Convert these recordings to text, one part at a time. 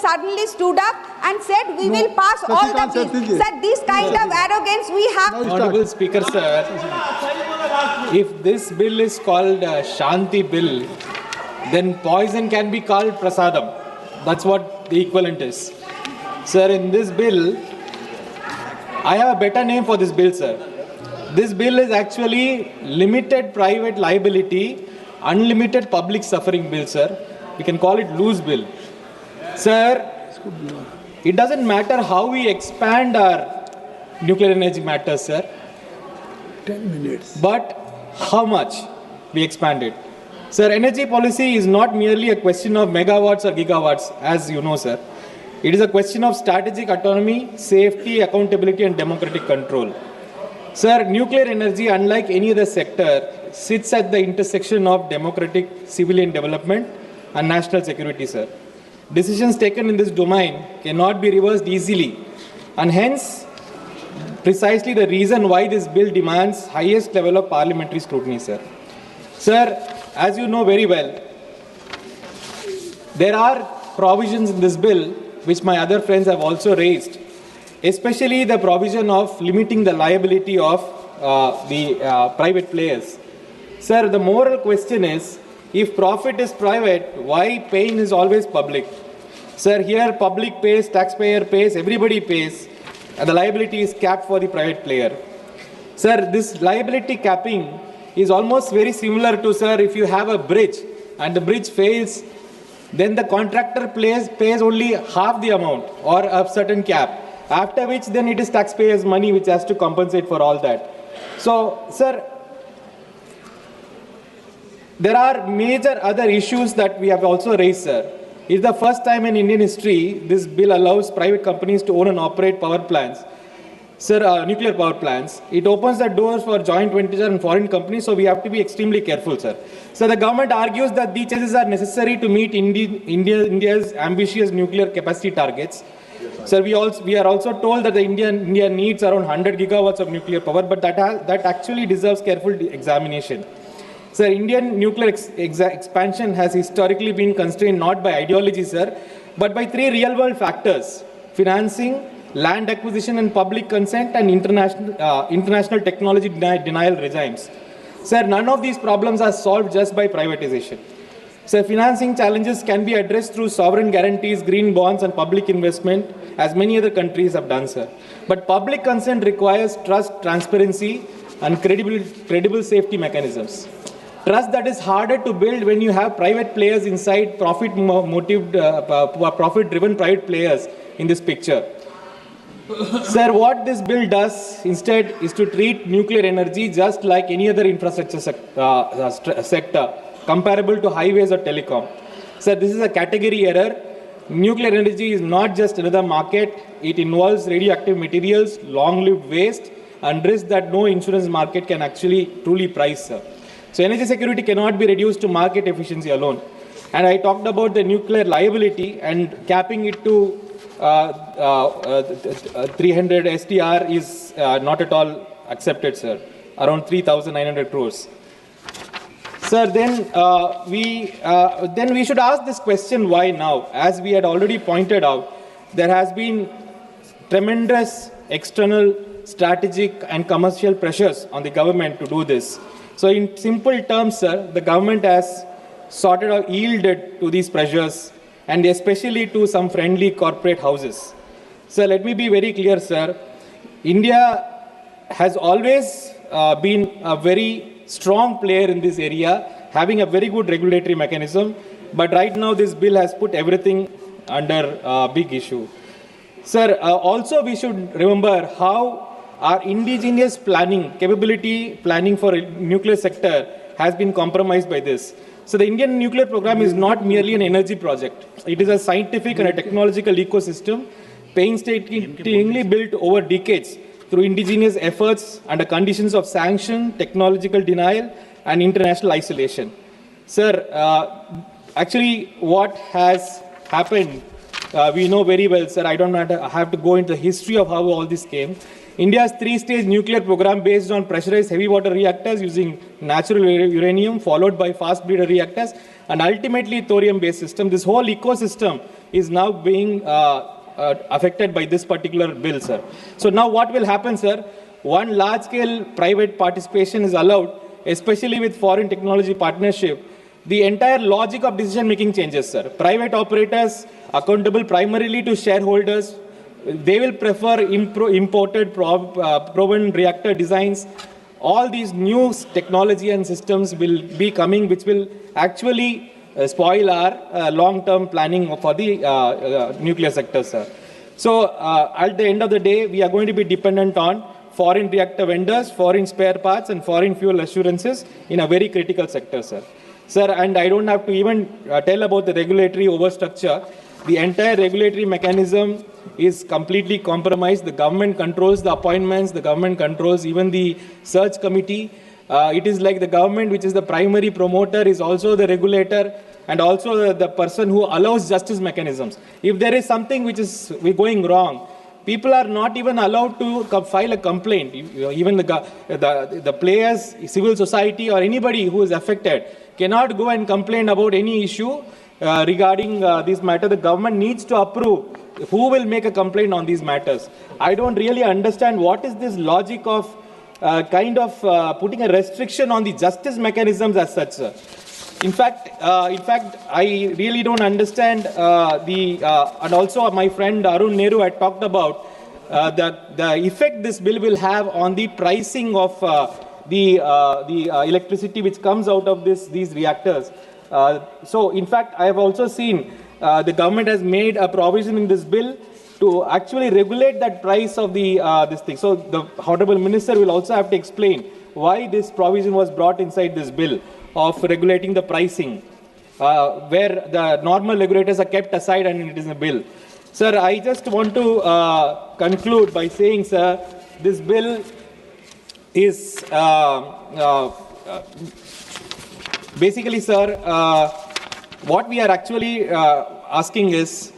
suddenly stood up and said, we will pass all the bills. Sir, this kind of arrogance we have. Honorable Speaker, sir, if this bill is called Shanti bill, then poison can be called prasadam. That's what the equivalent is. Sir, in this bill, I have a better name for this bill, sir. This bill is actually limited private liability, unlimited public suffering bill, sir. We can call it loose bill. Sir, it doesn't matter how we expand our nuclear energy matters, sir. 10 minutes. But how much we expand it? Sir, energy policy is not merely a question of megawatts or gigawatts, as you know, sir. It is a question of strategic autonomy, safety, accountability, and democratic control. Sir, nuclear energy, unlike any other sector, sits at the intersection of democratic civilian development and national security, sir. Decisions taken in this domain cannot be reversed easily, and hence, precisely the reason why this bill demands highest level of parliamentary scrutiny, sir. Sir, as you know very well, there are provisions in this bill which my other friends have also raised, especially the provision of limiting the liability of the private players. Sir, the moral question is, if profit is private, why pain is always public? Sir, here public pays, taxpayer pays, everybody pays, and the liability is capped for the private player. Sir, this liability capping is almost very similar to, sir, if you have a bridge and the bridge fails, then the contractor pays only half the amount or a certain cap, after which then it is taxpayers' money which has to compensate for all that. So, sir, there are major other issues that we have also raised, sir. It's the first time in Indian history this bill allows private companies to own and operate power plants. Sir, nuclear power plants. It opens the doors for joint ventures and foreign companies, so we have to be extremely careful, sir. So the government argues that these changes are necessary to meet India's ambitious nuclear capacity targets. Sir, we are also told that India needs around 100 gigawatts of nuclear power, but that actually deserves careful examination. Sir, Indian nuclear expansion has historically been constrained not by ideology, sir, but by three real-world factors: financing, land acquisition and public consent, and international technology denial regimes. Sir, none of these problems are solved just by privatization. Sir, financing challenges can be addressed through sovereign guarantees, green bonds, and public investment, as many other countries have done, sir. But public consent requires trust, transparency, and credible safety mechanisms. Trust that is harder to build when you have private players inside, profit-driven private players in this picture. Sir, what this bill does instead is to treat nuclear energy just like any other infrastructure sector, comparable to highways or telecom. Sir, this is a category error. Nuclear energy is not just another market. It involves radioactive materials, long-lived waste, and risks that no insurance market can actually truly price, sir. So energy security cannot be reduced to market efficiency alone. And I talked about the nuclear liability and capping it to 300 STR is not at all accepted, sir. Around 3,900 crores. Sir, then we should ask this question: why now? As we had already pointed out, there has been tremendous external, strategic, and commercial pressures on the government to do this. So, in simple terms, sir, the government has yielded to these pressures, and especially to some friendly corporate houses. So let me be very clear, sir. India has always been a very strong player in this area, having a very good regulatory mechanism. But right now, this bill has put everything under a big issue. Sir, also we should remember how our indigenous capability planning for a nuclear sector has been compromised by this. So the Indian nuclear program is not merely an energy project. It is a scientific and a technological ecosystem painstakingly built over decades through indigenous efforts under conditions of sanction, technological denial, and international isolation. Sir, actually what has happened, we know very well, sir. I don't have to go into the history of how all this came. India's three-stage nuclear program based on pressurized heavy water reactors using natural uranium, followed by fast breeder reactors, and ultimately thorium-based system. This whole ecosystem is now being affected by this particular bill, sir. So now what will happen, sir? One large-scale private participation is allowed, especially with foreign technology partnership. The entire logic of decision-making changes, sir. Private operators accountable primarily to shareholders. They will prefer imported proven reactor designs. All these new technology and systems will be coming, which will actually spoil our long-term planning for the nuclear sector, sir. So at the end of the day, we are going to be dependent on foreign reactor vendors, foreign spare parts, and foreign fuel assurances in a very critical sector, sir. Sir, and I don't have to even tell about the regulatory overstructure. The entire regulatory mechanism is completely compromised. The government controls the appointments. The government controls even the search committee. It is like the government, which is the primary promoter, is also the regulator and also the person who allows justice mechanisms. If there is something which is going wrong, people are not even allowed to file a complaint. Even the players, civil society, or anybody who is affected cannot go and complain about any issue regarding this matter. The government needs to approve who will make a complaint on these matters. I don't really understand what is this logic of putting a restriction on the justice mechanisms as such, sir. In fact, I really don't understand and also my friend Arun Nehru had talked about the effect this bill will have on the pricing of the electricity which comes out of these reactors. So, in fact, I have also seen the government has made a provision in this bill to actually regulate that price of this thing. So, the Honorable Minister will also have to explain why this provision was brought inside this bill of regulating the pricing, where the normal regulators are kept aside and it is a bill. Sir, I just want to conclude by saying, sir, this bill is basically, sir, what we are actually asking is,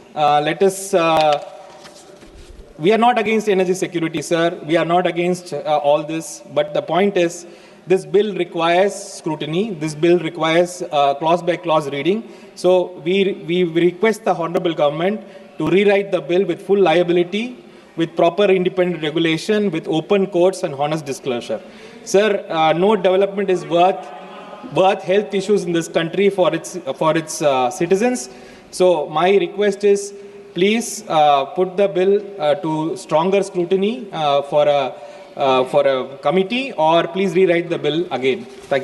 we are not against energy security, sir. We are not against all this. But the point is, this bill requires scrutiny. This bill requires clause-by-clause reading. So we request the Honorable Government to rewrite the bill with full liability, with proper independent regulation, with open courts and honest disclosure. Sir, no development is worth health issues in this country for its citizens. So my request is, please put the bill to stronger scrutiny for a committee, or please rewrite the bill again. Thank you.